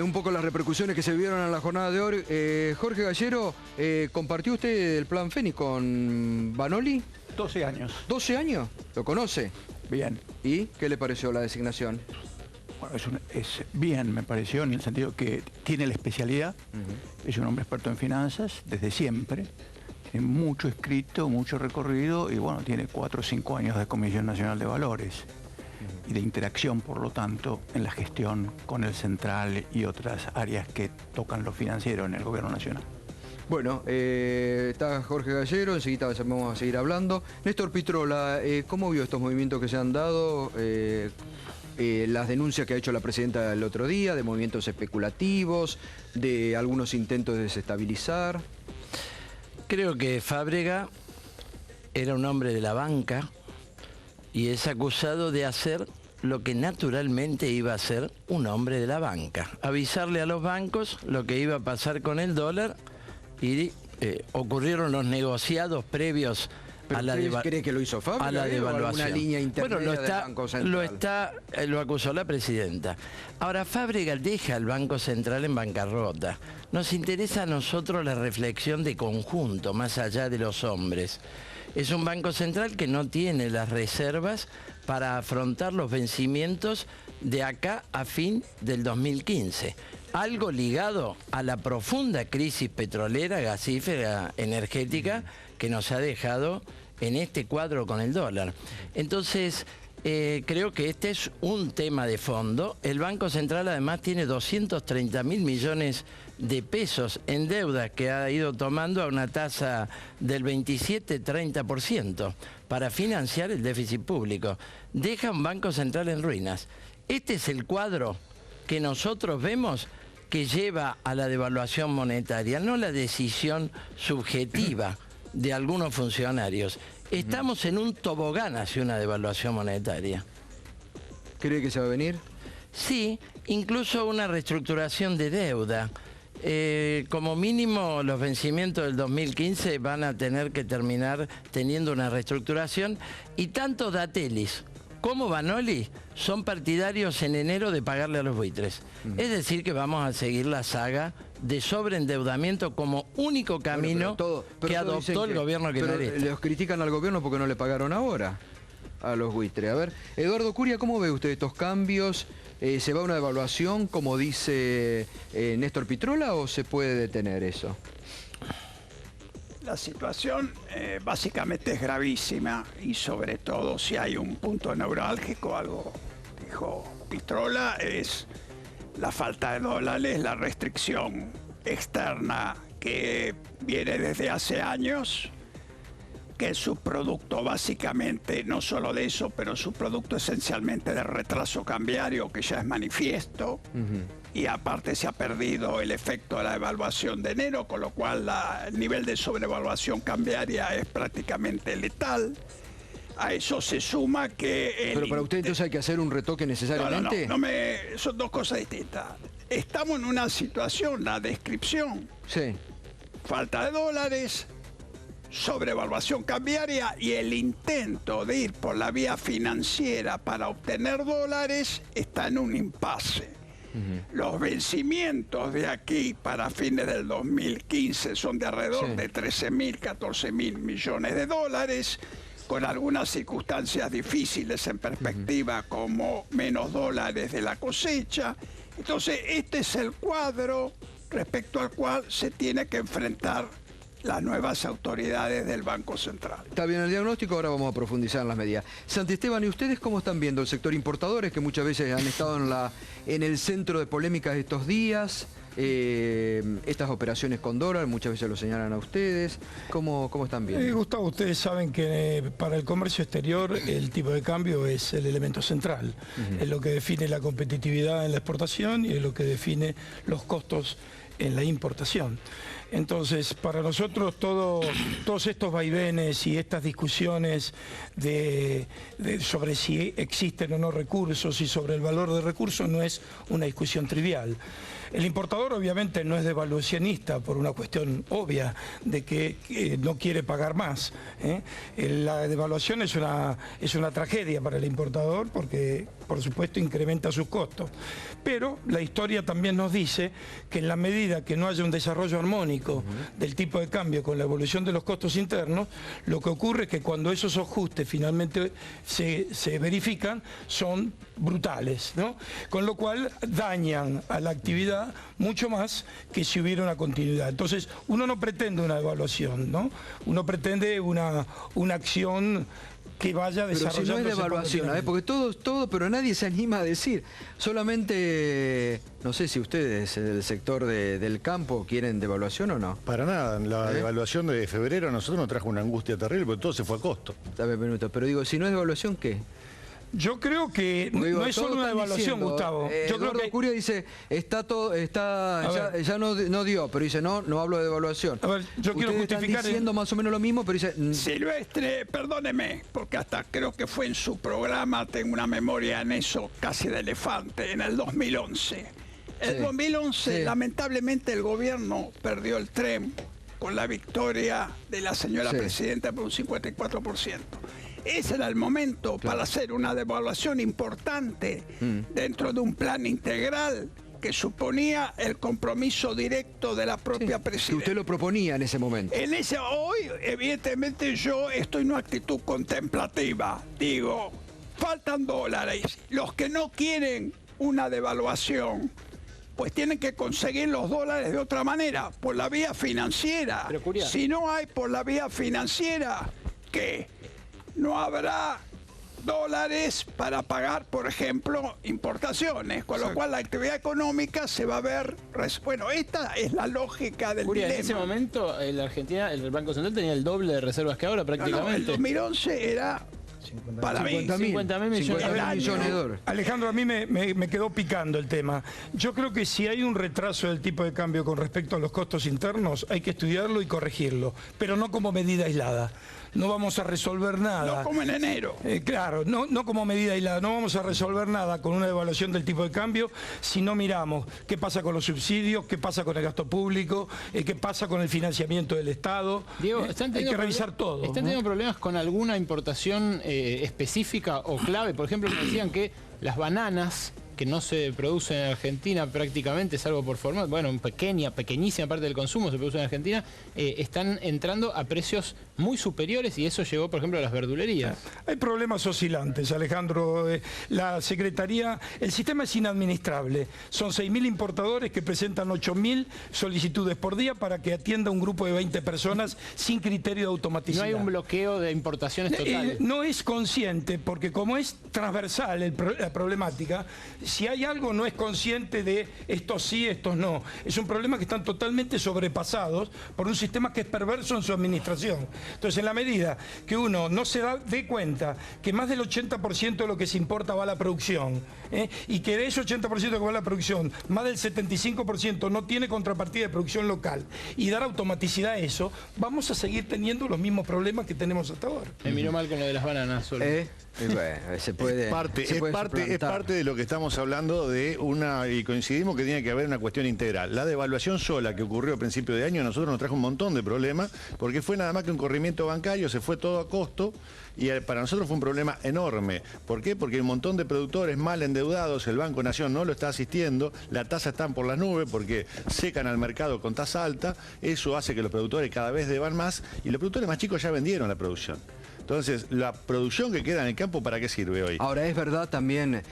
un poco las repercusiones que se vieron en la jornada de hoy. Jorge Gallero, ¿compartió usted el plan Fénix con Vanoli? 12 años. ¿12 años? ¿Lo conoce? Bien. ¿Y qué le pareció la designación? Bueno, es bien, me pareció, en el sentido que tiene la especialidad. Es un hombre experto en finanzas desde siempre. Tiene mucho escrito, mucho recorrido y bueno, tiene 4 o 5 años de Comisión Nacional de Valores y de interacción, por lo tanto, en la gestión con el central y otras áreas que tocan lo financiero en el gobierno nacional. Bueno, está Jorge Gallero, enseguida vamos a seguir hablando. Néstor Pitrola, ¿cómo vio estos movimientos que se han dado? Las denuncias que ha hecho la presidenta el otro día, de movimientos especulativos, de algunos intentos de desestabilizar. Creo que Fábrega era un hombre de la banca y es acusado de hacer lo que naturalmente iba a hacer un hombre de la banca. Avisarle a los bancos lo que iba a pasar con el dólar y ocurrieron los negociados previos a la devaluación. ¿Cree que lo hizo Fábrega? A la devaluación. Una línea intermedia bueno, del Banco Central. Lo acusó la presidenta. Ahora, Fábrega deja al Banco Central en bancarrota. Nos interesa a nosotros la reflexión de conjunto, más allá de los hombres. Es un Banco Central que no tiene las reservas para afrontar los vencimientos de acá a fin del 2015. Algo ligado a la profunda crisis petrolera, gasífera, energética, que nos ha dejado en este cuadro con el dólar. Entonces, creo que este es un tema de fondo. El Banco Central además tiene 230.000 millones de pesos en deuda que ha ido tomando a una tasa del 27-30% para financiar el déficit público. Deja un Banco Central en ruinas. Este es el cuadro que nosotros vemos que lleva a la devaluación monetaria, no la decisión subjetiva de algunos funcionarios. Estamos en un tobogán hacia una devaluación monetaria. ¿Cree que se va a venir? Sí, incluso una reestructuración de deuda. Como mínimo los vencimientos del 2015 van a tener que terminar teniendo una reestructuración y tanto Datelis como Vanoli son partidarios en enero de pagarle a los buitres. Es decir que vamos a seguir la saga de sobreendeudamiento como único camino que adoptó el gobierno kirchnerista. Pero los critican al gobierno porque no le pagaron ahora a los buitres. A ver, Eduardo Curia, ¿cómo ve usted estos cambios? ¿Se va a una devaluación, como dice Néstor Pitrola, o se puede detener eso? La situación básicamente es gravísima y sobre todo si hay un punto neurálgico, algo dijo Pitrola, es la falta de dólares, la restricción externa que viene desde hace años, que es subproducto básicamente, no solo de eso, pero subproducto esencialmente del retraso cambiario que ya es manifiesto. Y aparte se ha perdido el efecto de la devaluación de enero, con lo cual el nivel de sobrevaluación cambiaria es prácticamente letal. A eso se suma que... Pero para usted entonces hay que hacer un retoque necesariamente. Son dos cosas distintas. Estamos en una situación, la descripción. Sí. Falta de dólares, sobrevaluación cambiaria y el intento de ir por la vía financiera para obtener dólares está en un impasse. Los vencimientos de aquí para fines del 2015 son de alrededor de 13.000, 14.000 millones de dólares, con algunas circunstancias difíciles en perspectiva, como menos dólares de la cosecha. Entonces, este es el cuadro respecto al cual se tiene que enfrentar las nuevas autoridades del Banco Central. Está bien el diagnóstico, ahora vamos a profundizar en las medidas. Santisteban, ¿y ustedes cómo están viendo el sector importadores, que muchas veces han estado en el centro de polémicas de estos días? Estas operaciones con dólar, muchas veces lo señalan a ustedes. ¿Cómo están viendo? Gustavo, ustedes saben que para el comercio exterior el tipo de cambio es el elemento central. Es lo que define la competitividad en la exportación y es lo que define los costos en la importación. Entonces, para nosotros todos estos vaivenes y estas discusiones sobre si existen o no recursos y sobre el valor de recursos no es una discusión trivial. El importador obviamente no es devaluacionista por una cuestión obvia de que no quiere pagar más. La devaluación es una tragedia para el importador porque por supuesto incrementa sus costos. Pero la historia también nos dice que en la medida que no haya un desarrollo armónico del tipo de cambio con la evolución de los costos internos, lo que ocurre es que cuando esos ajustes finalmente se verifican, son brutales, ¿no? Con lo cual dañan a la actividad mucho más que si hubiera una continuidad. Entonces, uno no pretende una devaluación, ¿no? Uno pretende una acción que vaya desarrollando. Pero si no es devaluación, porque todo, pero nadie se anima a decir. Solamente, no sé si ustedes del sector del campo quieren devaluación o no. Para nada, la devaluación de febrero a nosotros nos trajo una angustia terrible porque todo se fue a costo. Dame un minuto, pero digo, si no es devaluación, ¿qué? Yo creo que no es solo una devaluación, Gustavo. Yo creo que Curia dice, ya no dio, pero dice, no hablo de devaluación. A ver, yo quiero justificar... Están diciendo más o menos lo mismo, pero dice... Silvestre, perdóneme, porque hasta creo que fue en su programa, tengo una memoria en eso casi de elefante, en el 2011. En el 2011, lamentablemente, el gobierno perdió el tren con la victoria de la señora presidenta por un 54%. Ese era el momento para hacer una devaluación importante dentro de un plan integral que suponía el compromiso directo de la propia presidenta. Que usted lo proponía en ese momento. Hoy, evidentemente, yo estoy en una actitud contemplativa. Digo, faltan dólares. Los que no quieren una devaluación, pues tienen que conseguir los dólares de otra manera, por la vía financiera. Si no hay por la vía financiera, ¿qué? No habrá dólares para pagar, por ejemplo, importaciones, con lo cual la actividad económica se va a ver... Bueno, esta es la lógica del dilema. En ese momento, la Argentina, el Banco Central tenía el doble de reservas que ahora prácticamente. No, el 2011 era... Para mí, 50.000 millones de dólares. Alejandro, a mí me quedó picando el tema. Yo creo que si hay un retraso del tipo de cambio con respecto a los costos internos, hay que estudiarlo y corregirlo, pero no como medida aislada. No vamos a resolver nada. No como en enero. Claro, no como medida aislada. No vamos a resolver nada con una devaluación del tipo de cambio si no miramos qué pasa con los subsidios, qué pasa con el gasto público, qué pasa con el financiamiento del Estado. Diego, hay que revisar todo. ¿Están teniendo problemas con alguna importación específica o clave? Por ejemplo, me decían que las bananas, que no se producen en Argentina prácticamente, salvo por forma, bueno, pequeñísima parte del consumo se produce en Argentina, están entrando a precios muy superiores y eso llegó, por ejemplo, a las verdulerías. Hay problemas oscilantes, Alejandro. La Secretaría, el sistema es inadministrable. Son 6.000 importadores que presentan 8.000 solicitudes por día para que atienda un grupo de 20 personas sin criterio de automaticidad. No hay un bloqueo de importaciones totales. No es consciente, porque como es transversal la problemática, si hay algo no es consciente de estos sí, estos no. Es un problema que están totalmente sobrepasados por un sistema que es perverso en su administración. Entonces, en la medida que uno no se dé cuenta que más del 80% de lo que se importa va a la producción, y que de ese 80% que va a la producción, más del 75% no tiene contrapartida de producción local, y dar automaticidad a eso, vamos a seguir teniendo los mismos problemas que tenemos hasta ahora. Me miró mal con lo de las bananas solo. Bueno, se puede, es parte de lo que estamos hablando de y coincidimos que tiene que haber una cuestión integral. La devaluación sola que ocurrió a principio de año a nosotros nos trajo un montón de problemas porque fue nada más que un corrimiento bancario, se fue todo a costo y para nosotros fue un problema enorme. ¿Por qué? Porque hay un montón de productores mal endeudados, el Banco Nación no lo está asistiendo, las tasas están por las nubes porque secan al mercado con tasa alta, eso hace que los productores cada vez deban más y los productores más chicos ya vendieron la producción. Entonces, la producción que queda en el campo, ¿para qué sirve hoy? Ahora, es verdad también,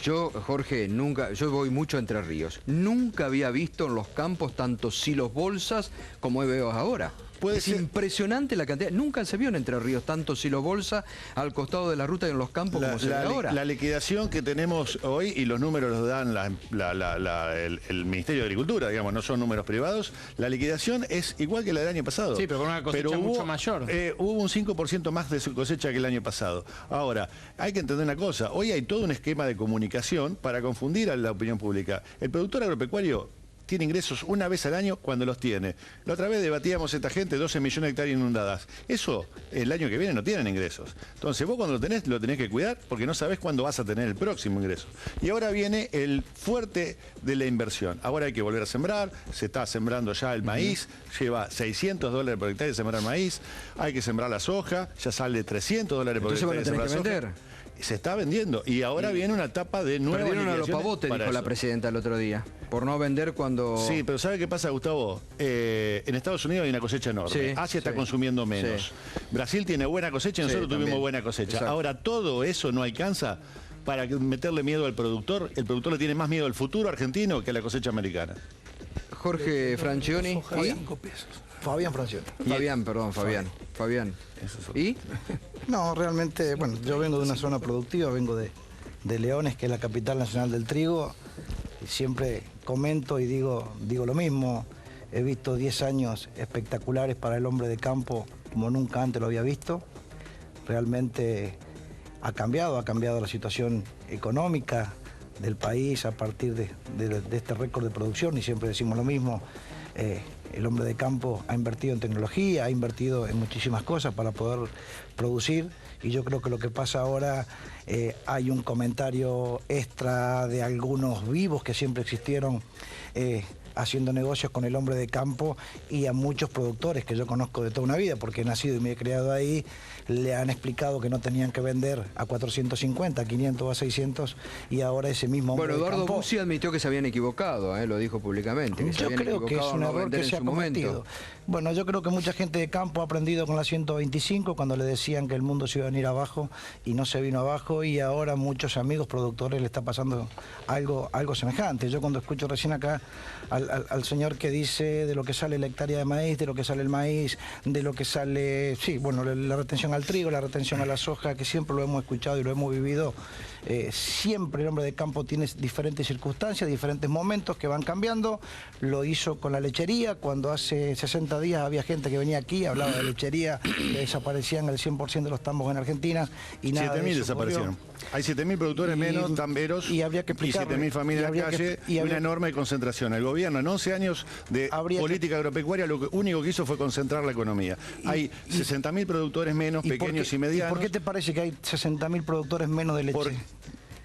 yo, Jorge, yo voy mucho a Entre Ríos. Nunca había visto en los campos tantos silos bolsas como veo ahora. Es impresionante la cantidad. Nunca se vio en Entre Ríos tanto silo bolsa al costado de la ruta y en los campos como se ve ahora. La liquidación que tenemos hoy, y los números los dan el Ministerio de Agricultura, digamos, no son números privados, la liquidación es igual que la del año pasado. Sí, pero con una cosecha mucho mayor. Hubo un 5% más de su cosecha que el año pasado. Ahora, hay que entender una cosa, hoy hay todo un esquema de comunicación para confundir a la opinión pública. El productor agropecuario tiene ingresos una vez al año cuando los tiene. La otra vez debatíamos esta gente, 12 millones de hectáreas inundadas. Eso el año que viene no tienen ingresos. Entonces vos cuando lo tenés que cuidar porque no sabés cuándo vas a tener el próximo ingreso. Y ahora viene el fuerte de la inversión. Ahora hay que volver a sembrar, se está sembrando ya el maíz, lleva $600 por hectárea sembrar maíz, hay que sembrar la soja, ya sale $300 por hectárea. Entonces van a tener que vender. se está vendiendo. Y ahora viene una etapa de nueva Perdieron a los liquidaciones pavotes, para dijo la eso. presidenta el otro día, por no vender cuando... Sí, pero ¿sabe qué pasa, Gustavo? En Estados Unidos hay una cosecha enorme. Sí, Asia está sí. consumiendo menos. Sí. Brasil tiene buena cosecha y nosotros Sí, también. tuvimos buena cosecha. Exacto. Ahora, todo eso no alcanza para meterle miedo al productor. El productor le tiene más miedo al futuro argentino que a la cosecha americana. Jorge Francioni. Soja, ¿Y? 5 pesos. Fabián Francione. Fabián, perdón, Fabián. ¿Y? No, realmente, bueno, yo vengo de una zona productiva, vengo de Leones, que es la capital nacional del trigo, y siempre comento y digo lo mismo. He visto 10 años espectaculares para el hombre de campo como nunca antes lo había visto. Realmente ha cambiado la situación económica del país a partir de este récord de producción, y siempre decimos lo mismo. El hombre de campo ha invertido en tecnología, ha invertido en muchísimas cosas para poder producir, y yo creo que lo que pasa ahora, hay un comentario extra de algunos vivos que siempre existieron haciendo negocios con el hombre de campo, y a muchos productores que yo conozco de toda una vida, porque he nacido y me he criado ahí, le han explicado que no tenían que vender a 450, a 500 o a 600, y ahora ese mismo hombre Bueno, de Eduardo campo... Bussi admitió que se habían equivocado, lo dijo públicamente. Que se Yo habían creo que es equivocado un al no error vender que en se ha su momento. cometido. Bueno, yo creo que mucha gente de campo ha aprendido con la 125 cuando le decían que el mundo se iba a venir abajo y no se vino abajo, y ahora muchos amigos productores le está pasando algo semejante. Yo cuando escucho recién acá al señor que dice de lo que sale la hectárea de maíz, de lo que sale el maíz, de lo que sale, sí, bueno, la retención al trigo, la retención a la soja, que siempre lo hemos escuchado y lo hemos vivido. Siempre el hombre de campo tiene diferentes circunstancias, diferentes momentos que van cambiando. Lo hizo con la lechería, cuando hace 60 días había gente que venía aquí, hablaba de lechería, que desaparecían el 100% de los tambos en Argentina, y nada de 7.000 eso desaparecieron. Hay 7.000 productores menos, tamberos, y habría que explicarle, 7.000 familias en la calle, y una que enorme concentración. El gobierno en 11 años de política agropecuaria lo único que hizo fue concentrar la economía. Hay 60.000 productores menos, pequeños y medianos. ¿Y por qué te parece que hay 60.000 productores menos de leche?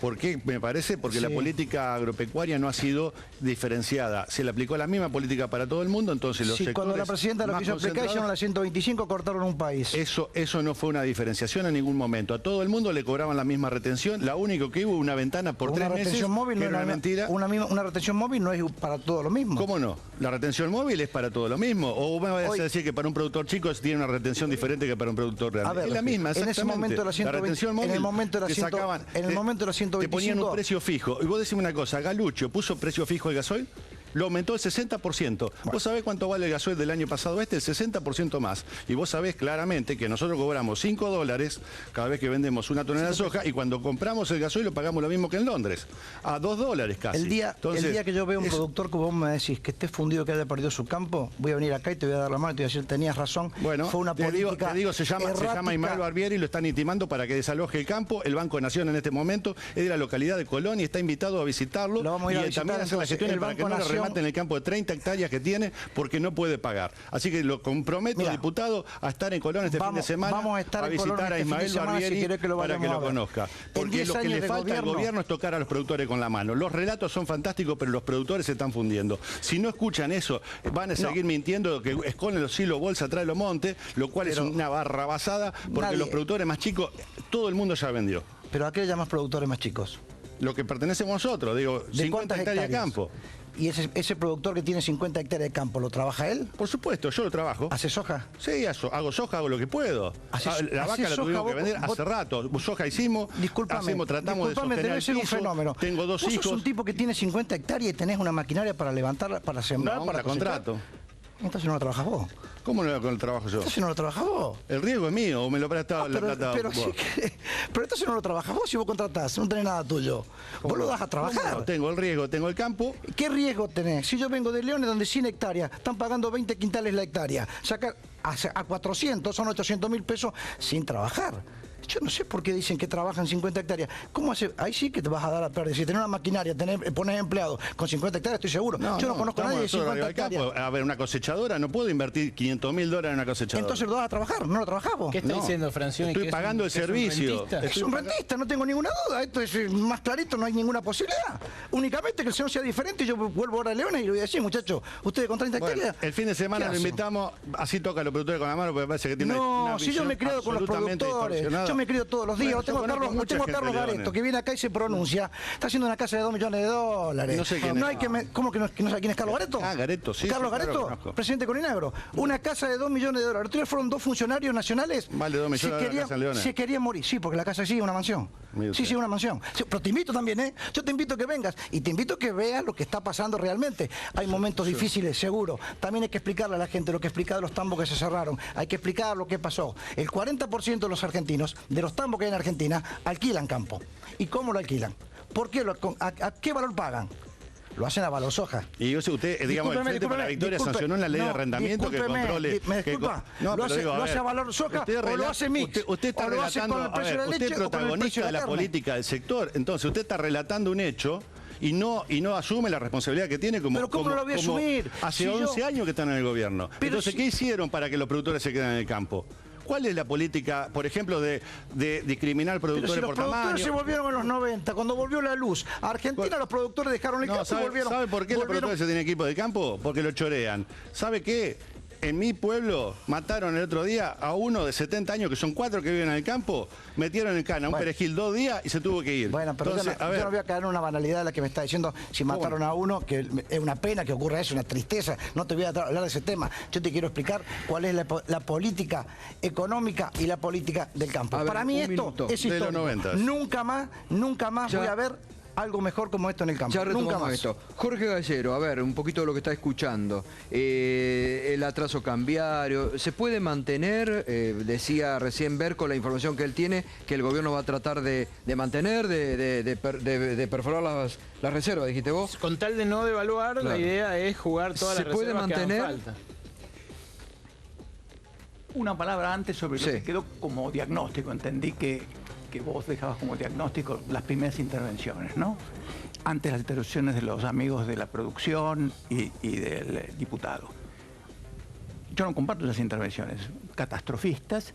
¿Por qué? Me parece porque la política agropecuaria no ha sido diferenciada. Se le aplicó la misma política para todo el mundo, entonces los sectores cuando la presidenta lo más quiso aplicar, hicieron la 125, cortaron un país. Eso no fue una diferenciación en ningún momento. A todo el mundo le cobraban la misma retención. La único que hubo una ventana por 3 meses, móvil que no era una mentira. Una retención móvil no es para todo lo mismo. ¿Cómo no? La retención móvil es para todo lo mismo. O me vas a decir que para un productor chico tiene una retención diferente que para un productor grande. A ver, es la misma, en ese momento de la 120, retención móvil en el momento de la te 100, sacaban, en el momento de la 125 te ponían un precio fijo. Y vos decime una cosa, Galucho puso precio fijo el gasoil, lo aumentó el 60%. Bueno. ¿Vos sabés cuánto vale el gasoil del año pasado? El 60% más. Y vos sabés claramente que nosotros cobramos $5 cada vez que vendemos una tonelada de soja, y cuando compramos el gasoil lo pagamos lo mismo que en Londres, a $2 casi. El día que yo veo un productor que vos me decís que esté fundido, que haya perdido su campo, voy a venir acá y te voy a dar la mano y te voy a decir, tenías razón. Bueno, fue una te digo, se llama Ismael errática. Barbieri, y lo están intimando para que desaloje el campo. El Banco de Nación en este momento es de la localidad de Colón y está invitado a visitarlo. Lo vamos a ir a y visitar, también hacer las entonces, gestiones el para que Banco no le Nación... rematen el campo de 30 hectáreas que tiene, porque no puede pagar. Así que lo comprometo, diputado, a estar en Colón este fin de semana, vamos a estar en visitar Colón a este fin de Ismael semana, Barbieri, si querés que lo para que vayamos lo a ver. conozca. En Porque 10 lo que años le de falta al gobierno gobierno es tocar a los productores con la mano. Los relatos son fantásticos, pero los productores se están fundiendo. Si no escuchan eso, van a seguir mintiendo que esconden los hilos bolsa atrás de los montes, lo cual es una barra basada, porque los productores más chicos, todo el mundo ya vendió. ¿Pero a qué le llamas productores más chicos? Lo que pertenecemos nosotros, digo, ¿De 50 hectáreas de campo. ¿Y ese productor que tiene 50 hectáreas de campo, lo trabaja él? Por supuesto, yo lo trabajo. ¿Hace soja? Sí, hago soja, hago lo que puedo. La vaca la tuvimos que vender hace rato. Soja hicimos, tratamos de sostener debe el ser un piso. fenómeno. Tengo 2 hijos. Vos sos un tipo que tiene 50 hectáreas y tenés una maquinaria para levantarla, para sembrar, No, para la contrato. Entonces no lo trabajas vos. ¿Cómo no con el trabajo yo? Entonces no lo trabajas vos. El riesgo es mío, o me lo prestaba la plata pero vos. pero entonces no lo trabajas vos si vos contratás, no tenés nada tuyo. Vos lo das a trabajar. No, tengo el riesgo, tengo el campo. ¿Qué riesgo tenés? Si yo vengo de Leones, donde 100 hectáreas, están pagando 20 quintales la hectárea. Sacar a 400, son 800.000 pesos sin trabajar. Yo no sé por qué dicen que trabajan 50 hectáreas. ¿Cómo hace? Ahí sí que te vas a dar a perder. Si tenés una maquinaria, pones empleados con 50 hectáreas, estoy seguro. Yo no conozco a nadie de 50 hectáreas. A ver, una cosechadora, no puedo invertir $500.000 en una cosechadora. Entonces lo das a trabajar, no lo trabajamos. ¿Qué está diciendo Francione? Estoy pagando el servicio. Es un rentista, no tengo ninguna duda. Esto es más clarito, no hay ninguna posibilidad. Únicamente que el señor sea diferente y yo vuelvo ahora a Leones y le voy a decir, muchachos, ustedes con 30 hectáreas. El fin de semana lo invitamos, así toca a los productores con la mano, porque me parece que tiene una si yo me he criado con los absolutamente productores. distorsionada. Yo Yo me crío todos los días. Bueno, tengo a Carlos Gareto, que viene acá y se pronuncia. Está haciendo una casa de $2 millones. No sé quién es. ¿Cómo que no sabe quién es Carlos Gareto? Ah, Gareto, sí. Carlos sí, Gareto, claro, presidente Corinagro. Una casa de $2 millones. El otro día fueron 2 funcionarios nacionales. Vale 2 millones la casa en Leones. Se querían morir. Sí, porque la casa sí es una mansión. Sí, una mansión. Sí, pero te invito también, ¿eh? Yo te invito a que vengas y te invito a que veas lo que está pasando realmente. Hay momentos difíciles, seguro. También hay que explicarle a la gente lo que explica de los tambos que se cerraron. Hay que explicar lo que pasó. El 40% de los argentinos, de los tambos que hay en Argentina, alquilan campo. ¿Y cómo lo alquilan? ¿Por qué? ¿A qué valor pagan? Lo hacen a valor soja. Y yo sé, usted, digamos, el Frente para la Victoria sancionó en la ley de arrendamiento que controle... ¿Me disculpa? ¿Lo hace a valor soja o lo hace mix? Usted está relatando, usted es protagonista de la política del sector, entonces usted está relatando un hecho y no asume la responsabilidad que tiene como... ¿Pero cómo no lo voy a asumir? Hace 11 años que están en el gobierno. Entonces, ¿qué hicieron para que los productores se queden en el campo? ¿Cuál es la política, por ejemplo, de discriminar productores por tamaño? Los productores se volvieron en los 90, cuando volvió la luz. A Argentina los productores dejaron el campo y volvieron. ¿Sabe por qué los productores se tienen equipo de campo? Porque lo chorean. ¿Sabe qué? En mi pueblo mataron el otro día a uno de 70 años, que son 4 que viven en el campo, metieron en cana un perejil 2 días y se tuvo que ir. Bueno, pero entonces, yo no voy a caer en una banalidad de la que me está diciendo si mataron a uno, que es una pena que ocurra eso, una tristeza. No te voy a hablar de ese tema. Yo te quiero explicar cuál es la política económica y la política del campo. Para mí esto es histórico. Nunca más voy a ver algo mejor como esto en el campo. Ya retomamos esto. Jorge Gallero, a ver, un poquito de lo que está escuchando. El atraso cambiario, ¿se puede mantener? Decía recién Berco, la información que él tiene, que el gobierno va a tratar de mantener, de perforar las reservas, dijiste vos. Con tal de no devaluar, claro, la idea es jugar todas las reservas. ¿Se puede mantener? Que hagan falta. Una palabra antes sobre lo que quedó como diagnóstico. Entendí que vos dejabas como diagnóstico las primeras intervenciones, ¿no? Antes las intervenciones de los amigos de la producción y del diputado. Yo no comparto esas intervenciones catastrofistas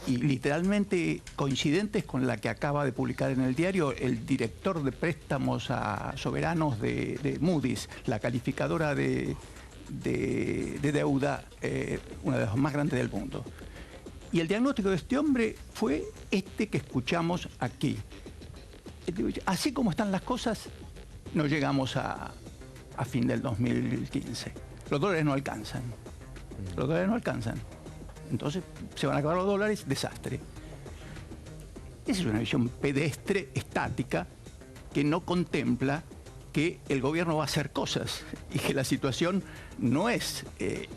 y literalmente coincidentes con la que acaba de publicar en el diario el director de préstamos a soberanos de Moody's, la calificadora de deuda, una de las más grandes del mundo. Y el diagnóstico de este hombre fue este que escuchamos aquí. Así como están las cosas, no llegamos a fin del 2015. Los dólares no alcanzan. Los dólares no alcanzan. Entonces, se van a acabar los dólares, desastre. Esa es una visión pedestre, estática, que no contempla que el gobierno va a hacer cosas y que la situación no es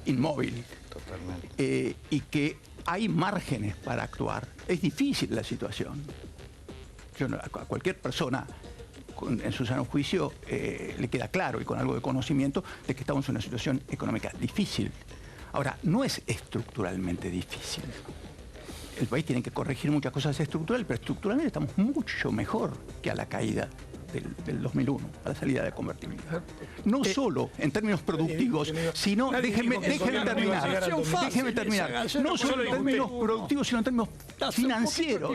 inmóvil. Totalmente. Y que hay márgenes para actuar. Es difícil la situación. A cualquier persona en su sano juicio le queda claro y con algo de conocimiento de que estamos en una situación económica difícil. Ahora, no es estructuralmente difícil. El país tiene que corregir muchas cosas estructurales, pero estructuralmente estamos mucho mejor que a la caída del 2001, a la salida de convertibilidad. No solo en términos productivos, sino, déjeme terminar, no solo en términos productivos, sino en términos financieros.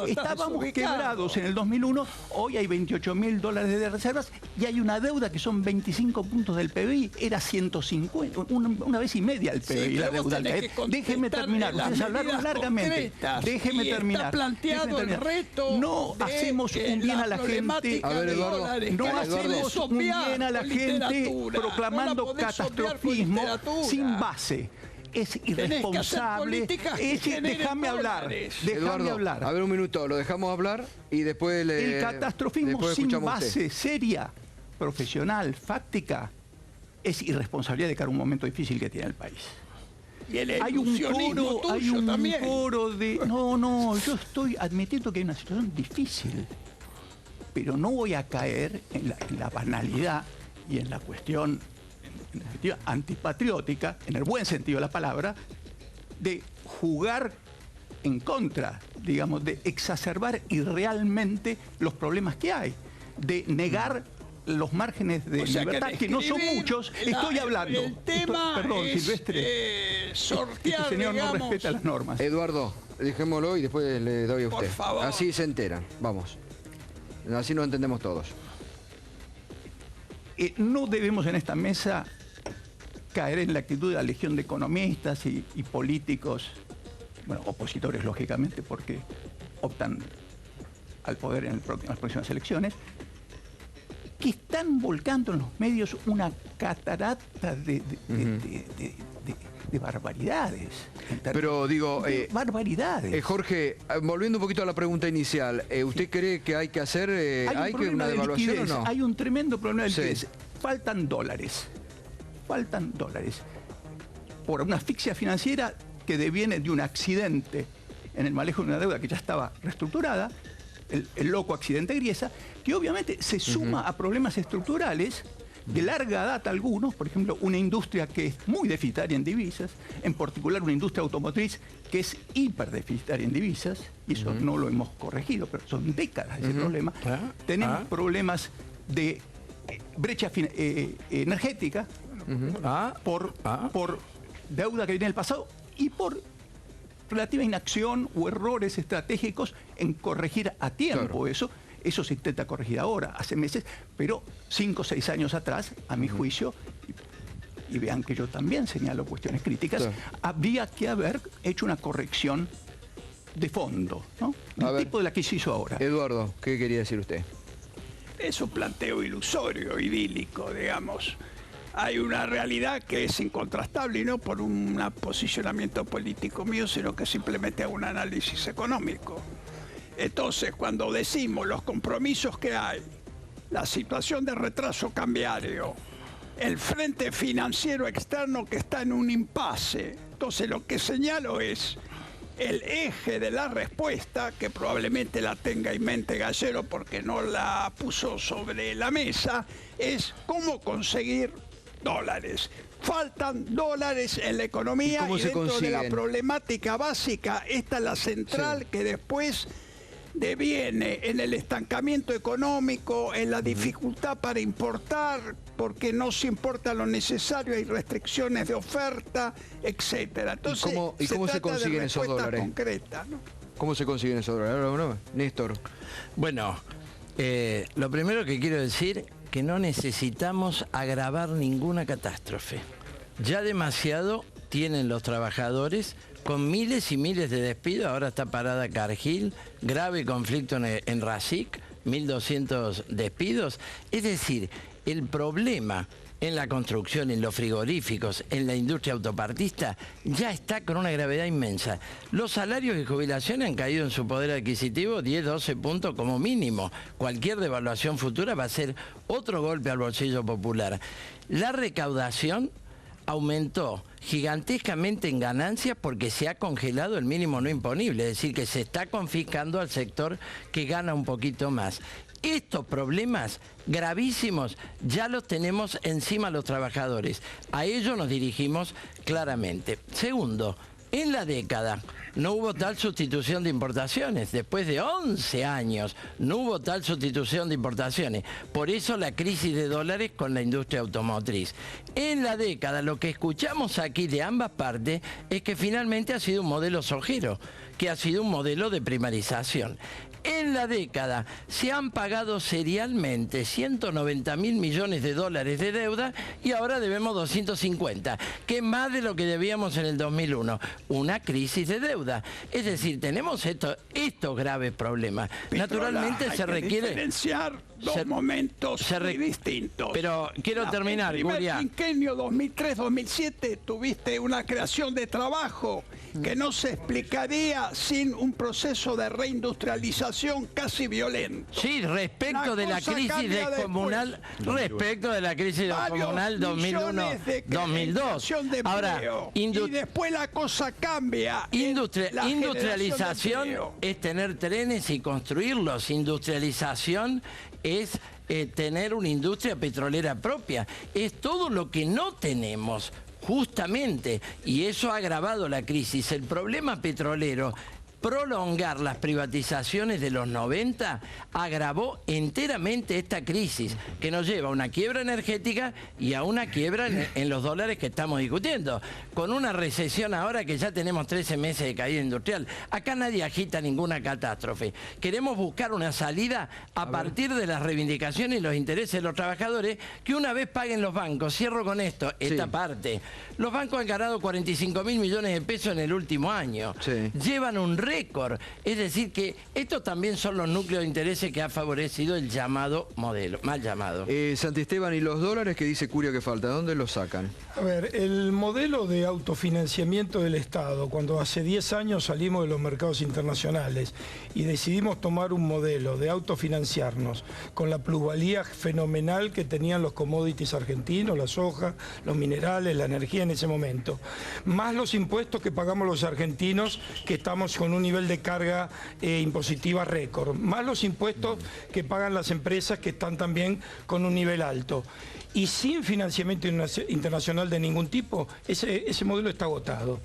Estábamos quebrados en el 2001, hoy hay $28.000 de reservas y hay una deuda que son 25 puntos del PBI, era 150, una vez y media el PBI, la deuda al caer. Déjeme terminar, ustedes hablaron largamente. Déjeme terminar. No hacemos un bien a la gente. A ver, Eduardo, no hacemos un bien a la gente proclamando catastrofismo sin base. Es irresponsable. Déjame hablar. Déjame hablar. A ver, un minuto, lo dejamos hablar y después le... El catastrofismo sin base seria, profesional, fáctica, es irresponsabilidad de cara a un momento difícil que tiene el país. Y el hay un coro de... No, yo estoy admitiendo que hay una situación difícil. Pero no voy a caer en la banalidad y en la cuestión antipatriótica, en el buen sentido de la palabra, de jugar en contra, digamos, de exacerbar irrealmente los problemas que hay, de negar los márgenes de libertad, que no son muchos. Estoy hablando. Perdón, Silvestre. Sortear, este señor no respeta las normas. Eduardo, dejémoslo y después le doy a usted. Por favor. Así se enteran. Vamos. Así nos entendemos todos. No debemos en esta mesa caer en la actitud de la legión de economistas y políticos, bueno, opositores lógicamente, porque optan al poder en las próximas elecciones, que están volcando en los medios una catarata de barbaridades. Pero digo... barbaridades. Jorge, volviendo un poquito a la pregunta inicial, ¿usted cree que hay que hacer hay una devaluación o no? Hay un tremendo problema de liquidez. Faltan dólares. Faltan dólares. Por una asfixia financiera que deviene de un accidente en el manejo de una deuda que ya estaba reestructurada, el loco accidente Griesa, que obviamente se suma a problemas estructurales de larga data algunos, por ejemplo, una industria que es muy deficitaria en divisas, en particular una industria automotriz que es hiperdeficitaria en divisas, y eso no lo hemos corregido, pero son décadas ese problema. Tenemos problemas de brecha energética por deuda que viene del pasado y por relativa inacción o errores estratégicos en corregir a tiempo eso. Eso se intenta corregir ahora, hace meses, pero 5 o 6 años atrás, a mi juicio, y vean que yo también señalo cuestiones críticas, habría que haber hecho una corrección de fondo, ¿no? Del tipo de la que se hizo ahora. Eduardo, ¿qué quería decir usted? Es un planteo ilusorio, idílico, digamos. Hay una realidad que es incontrastable y no por un posicionamiento político mío, sino que simplemente un análisis económico. Entonces, cuando decimos los compromisos que hay, la situación de retraso cambiario, el frente financiero externo que está en un impasse, entonces lo que señalo es el eje de la respuesta, que probablemente la tenga en mente Gallero porque no la puso sobre la mesa, es cómo conseguir dólares. Faltan dólares en la economía y dentro de la problemática básica, esta es la central que después deviene en el estancamiento económico, en la dificultad para importar, porque no se importa lo necesario, hay restricciones de oferta, etcétera. Entonces, ¿Y cómo se consiguen esos dólares? Concreta, ¿no? ¿Cómo se consiguen esos dólares? Néstor. Bueno, lo primero que quiero decir que no necesitamos agravar ninguna catástrofe. Ya demasiado tienen los trabajadores con miles y miles de despidos. Ahora está parada Cargill, grave conflicto en RACIC, 1.200 despidos. Es decir, el problema en la construcción, en los frigoríficos, en la industria autopartista, ya está con una gravedad inmensa. Los salarios y jubilaciones han caído en su poder adquisitivo 10, 12 puntos como mínimo. Cualquier devaluación futura va a ser otro golpe al bolsillo popular. La recaudación aumentó gigantescamente en ganancias porque se ha congelado el mínimo no imponible, es decir, que se está confiscando al sector que gana un poquito más. Estos problemas gravísimos ya los tenemos encima los trabajadores. A ello nos dirigimos claramente. Segundo, en la década no hubo tal sustitución de importaciones. Después de 11 años no hubo tal sustitución de importaciones. Por eso la crisis de dólares con la industria automotriz. En la década lo que escuchamos aquí de ambas partes es que finalmente ha sido un modelo sojero, que ha sido un modelo de primarización. En la década se han pagado serialmente 190.000 millones de dólares de deuda y ahora debemos 250, que es más de lo que debíamos en el 2001. Una crisis de deuda. Es decir, tenemos estos graves problemas. Naturalmente se requiere diferenciar dos momentos muy distintos. Pero quiero terminar, Guria. En el quinquenio 2003-2007 tuviste una creación de trabajo que no se explicaría sin un proceso de reindustrialización casi violento. Sí, respecto de la crisis descomunal, respecto de la crisis descomunal 2001-2002. Ahora, y después la cosa cambia. Industrialización es tener trenes y construirlos. Industrialización es tener una industria petrolera propia. Es todo lo que no tenemos. Justamente, y eso ha agravado la crisis. El problema petrolero, prolongar las privatizaciones de los 90, agravó enteramente esta crisis, que nos lleva a una quiebra energética y a una quiebra en los dólares que estamos discutiendo. Con una recesión ahora que ya tenemos 13 meses de caída industrial. Acá nadie agita ninguna catástrofe. Queremos buscar una salida a partir de las reivindicaciones y los intereses de los trabajadores, que una vez paguen los bancos. Cierro con esto, esta parte. Los bancos han ganado 45.000 millones de pesos en el último año. Llevan un récord. Es decir, que estos también son los núcleos de intereses que ha favorecido el llamado modelo, mal llamado. Santisteban, ¿y los dólares que dice Curia que falta? ¿Dónde los sacan? A ver, el modelo de autofinanciamiento del Estado, cuando hace 10 años salimos de los mercados internacionales y decidimos tomar un modelo de autofinanciarnos con la plusvalía fenomenal que tenían los commodities argentinos, la soja, los minerales, la energía en ese momento, más los impuestos que pagamos los argentinos, que estamos con un nivel de carga impositiva récord, más los impuestos que pagan las empresas, que están también con un nivel alto. Y sin financiamiento internacional de ningún tipo, ese modelo está agotado.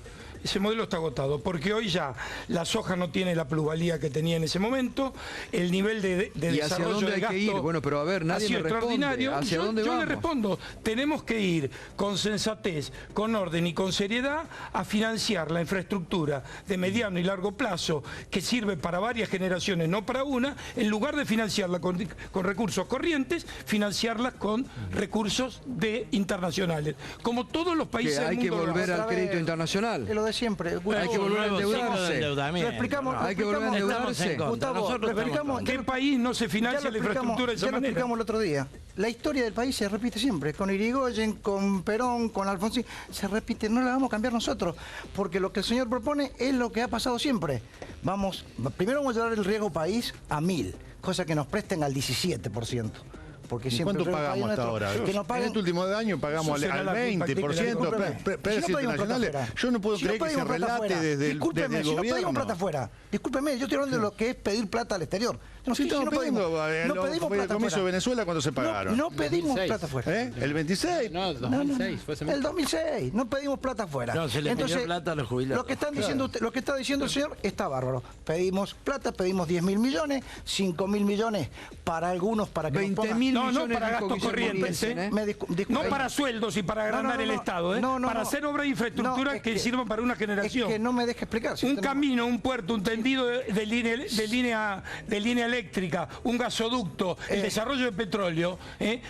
Ese modelo está agotado, porque hoy ya la soja no tiene la plusvalía que tenía en ese momento, el nivel de desarrollo de gasto hay que ir? Bueno, pero a ver, nadie me responde. ¿Hacia dónde vamos? Yo le respondo, tenemos que ir con sensatez, con orden y con seriedad a financiar la infraestructura de mediano y largo plazo que sirve para varias generaciones, no para una, en lugar de financiarla con recursos corrientes, financiarla con recursos internacionales, como todos los países del mundo. Hay que volver al crédito internacional. Lo de siempre. Hay que volver a endeudarse. Lo explicamos. Hay que volver a endeudarse. Gustavo, lo explicamos. ¿Qué país no se financia la infraestructura de esa manera? Ya lo explicamos el otro día. La historia del país se repite siempre. Con Irigoyen, con Perón, con Alfonsín. Se repite. No la vamos a cambiar nosotros. Porque lo que el señor propone es lo que ha pasado siempre. Primero vamos a llevar el riesgo país a 1000. Cosa que nos presten al 17%. Porque ¿Y cuánto pagamos hasta ahora? Que nos paguen, en este último año pagamos al 20%. Precios internacionales. Yo no puedo creer que se relate desde el gobierno. Si no pedimos plata afuera. Discúlpeme, yo estoy hablando de lo que es pedir plata al exterior. No pedimos plata afuera. Venezuela cuando se pagaron. No pedimos plata afuera. ¿El 26? No, el 2006. El 2006. No pedimos plata afuera. No, se le pidió plata a los jubilados. Lo que está diciendo el señor está bárbaro. Pedimos plata, pedimos 10.000 millones, 5.000 millones para algunos, para que 20.000 no para gastos corrientes, no para sueldos y para agrandar el Estado, para hacer obras de infraestructura que sirvan para una generación. Es que no me deje explicar. Un camino, un puerto, un tendido de línea eléctrica, un gasoducto, el desarrollo de petróleo,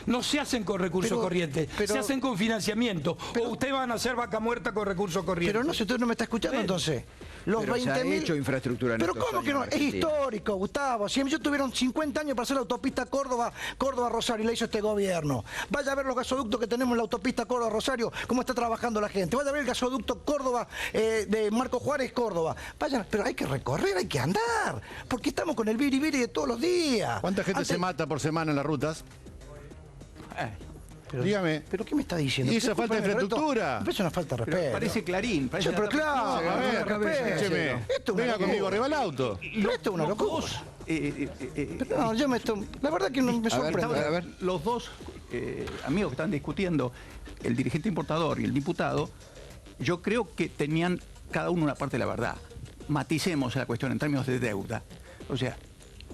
no se hacen con recursos corrientes, se hacen con financiamiento. O ustedes van a hacer vaca muerta con recursos corrientes. Pero no, si usted no me está escuchando entonces. Los pero 20.000. se ha hecho infraestructura en Pero estos ¿cómo que no? Es histórico, Gustavo. Si ellos tuvieron 50 años para hacer la autopista Córdoba-Rosario y la hizo este gobierno. Vaya a ver los gasoductos que tenemos en la autopista Córdoba-Rosario, cómo está trabajando la gente. Vaya a ver el gasoducto Córdoba de Marco Juárez, Córdoba. Vayan, pero hay que recorrer, hay que andar. Porque estamos con el biribiri de todos los días. ¿Cuánta gente se mata por semana en las rutas? Pero, dígame. ¿Pero qué me está diciendo? ¿Y esa falta de infraestructura? Es una falta de respeto. Parece Clarín. Parece pero claro, a ver, escúcheme. Venga conmigo arriba al auto. Esto es una locura. No, la verdad que no me sorprende. A ver, los dos amigos que están discutiendo, el dirigente importador y el diputado, yo creo que tenían cada uno una parte de la verdad. Maticemos la cuestión en términos de deuda. O sea,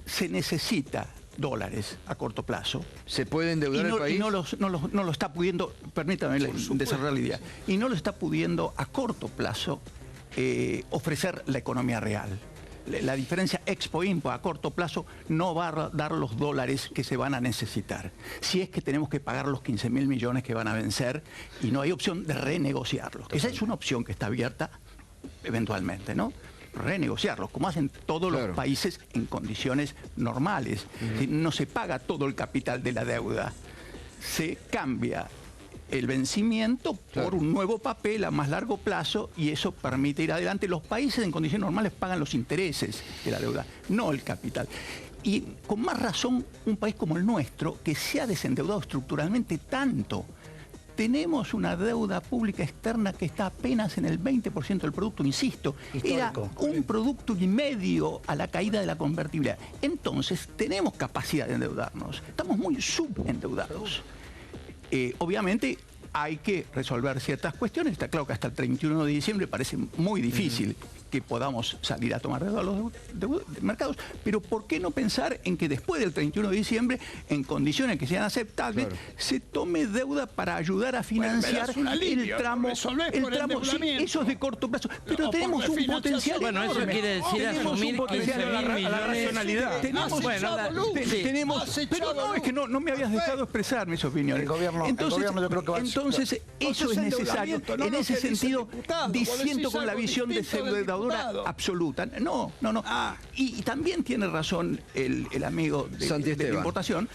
se necesita dólares a corto plazo. ¿Se puede endeudar el país? Y no lo está pudiendo, permítame desarrollar la idea, y no lo está pudiendo a corto plazo ofrecer la economía real. La diferencia expo-impo a corto plazo no va a dar los dólares que se van a necesitar. Si es que tenemos que pagar los 15.000 millones que van a vencer y no hay opción de renegociarlos. Esa es una opción que está abierta eventualmente, ¿no? Renegociarlos, como hacen todos los países en condiciones normales. No se paga todo el capital de la deuda, se cambia el vencimiento por un nuevo papel a más largo plazo y eso permite ir adelante. Los países en condiciones normales pagan los intereses de la deuda, no el capital. Y con más razón un país como el nuestro, que se ha desendeudado estructuralmente tanto. Tenemos una deuda pública externa que está apenas en el 20% del producto, insisto. Histórico. Era un producto y medio a la caída de la convertibilidad. Entonces, tenemos capacidad de endeudarnos. Estamos muy subendeudados. Obviamente, hay que resolver ciertas cuestiones. Está claro que hasta el 31 de diciembre parece muy difícil que podamos salir a tomar deuda a los mercados, pero ¿por qué no pensar en que después del 31 de diciembre, en condiciones que sean aceptables, se tome deuda para ayudar a financiar el tramo, eso es de corto plazo, pero tenemos un potencial enorme. Bueno, eso quiere decir asumir 15.000 millones. Tenemos, pero no, es que no me habías dejado expresar mis opiniones. Entonces, eso es necesario. En ese sentido, disiento con la visión de pseudoendeudamiento dictadura absoluta. No. Y también tiene razón el amigo de la importación.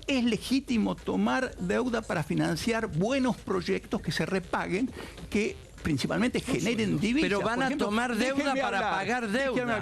Es legítimo tomar deuda para financiar buenos proyectos que se repaguen, que principalmente generen divisas. Pero van a tomar deuda para pagar deuda.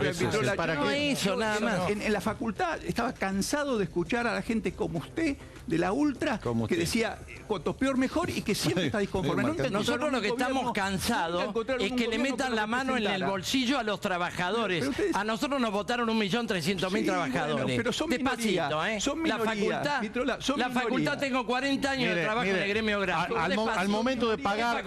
No eso, nada más. En la facultad estaba cansado de escuchar a la gente como usted, de la Ultra, que decía cuanto peor mejor y que siempre está disconforme. Nosotros lo que estamos cansados es que le metan la mano en el bolsillo a los trabajadores. A nosotros nos votaron 1.300.000 trabajadores. Bueno, pero son despacito, son minoría, la facultad tengo 40 años de trabajo en el gremio gráfico. Al momento de pagar,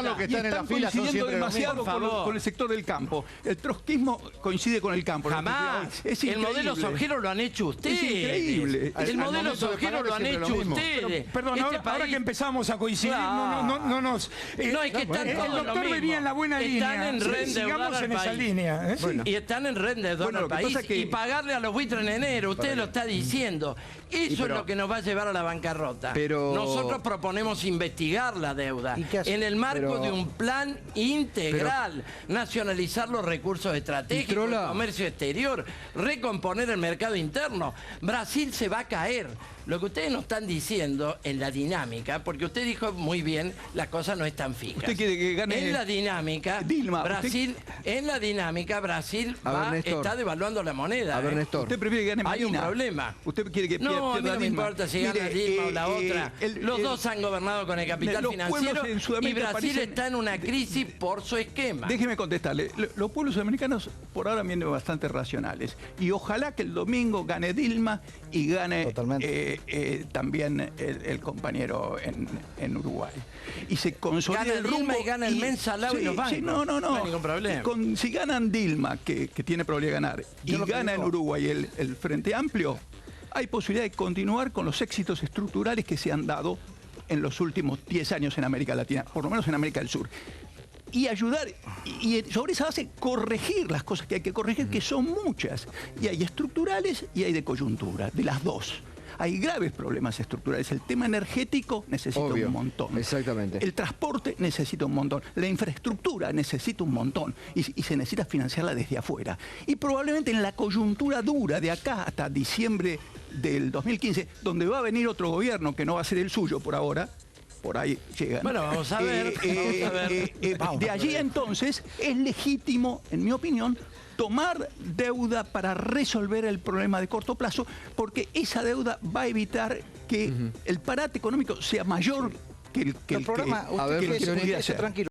lo que están en la fila son siempre demasiado con el sector del campo. El trotskismo coincide con el campo. Jamás. El modelo Sorgero lo han hecho ustedes. Es increíble. El modelo Sorgero lo han hecho ustedes. Perdón, ahora que empezamos a coincidir, no es que están el doctor venía en la buena línea. Sigamos en esa línea. Y están en rendedor al país. Y pagarle a los buitres en enero, usted lo está diciendo. Eso es lo que nos va a llevar a la bancarrota. Nosotros proponemos investigar la deuda en el marco de un plan integral, nacionalizar los recursos estratégicos, el comercio exterior, recomponer el mercado interno. Brasil se va a caer. Lo que ustedes nos están diciendo en la dinámica, porque usted dijo muy bien, las cosas no están fijas. ¿Usted quiere que gane en la dinámica, Dilma? Brasil está devaluando la moneda. A ver, Néstor. ¿Usted prefiere que gane Marina? Hay un problema. ¿Usted quiere que pierda No, a mí no me importa si gana Dilma o la otra. Los dos han gobernado con el capital financiero y Brasil está en una crisis por su esquema. Déjeme contestarle. Los pueblos sudamericanos por ahora vienen bastante racionales. Y ojalá que el domingo gane Dilma y gane también el compañero en Uruguay. Y se consolida gana el rumbo. Dilma y gana el Mensalao y los bancos. No. No hay ningún problema. Si ganan Dilma, que tiene probabilidad de ganar, y gana en Uruguay el Frente Amplio, hay posibilidad de continuar con los éxitos estructurales que se han dado en los últimos 10 años en América Latina, por lo menos en América del Sur. Y ayudar, y sobre esa base corregir las cosas que hay que corregir, que son muchas. Y hay estructurales y hay de coyuntura, de las dos. Hay graves problemas estructurales. El tema energético necesita un montón. Exactamente. El transporte necesita un montón. La infraestructura necesita un montón. Y se necesita financiarla desde afuera. Y probablemente en la coyuntura dura de acá hasta diciembre del 2015, donde va a venir otro gobierno que no va a ser el suyo por ahora, por ahí llegan. Bueno, vamos a ver. De allí entonces es legítimo, en mi opinión, tomar deuda para resolver el problema de corto plazo, porque esa deuda va a evitar que el parate económico sea mayor que el que problema, usted que pudiera ser tranquilo.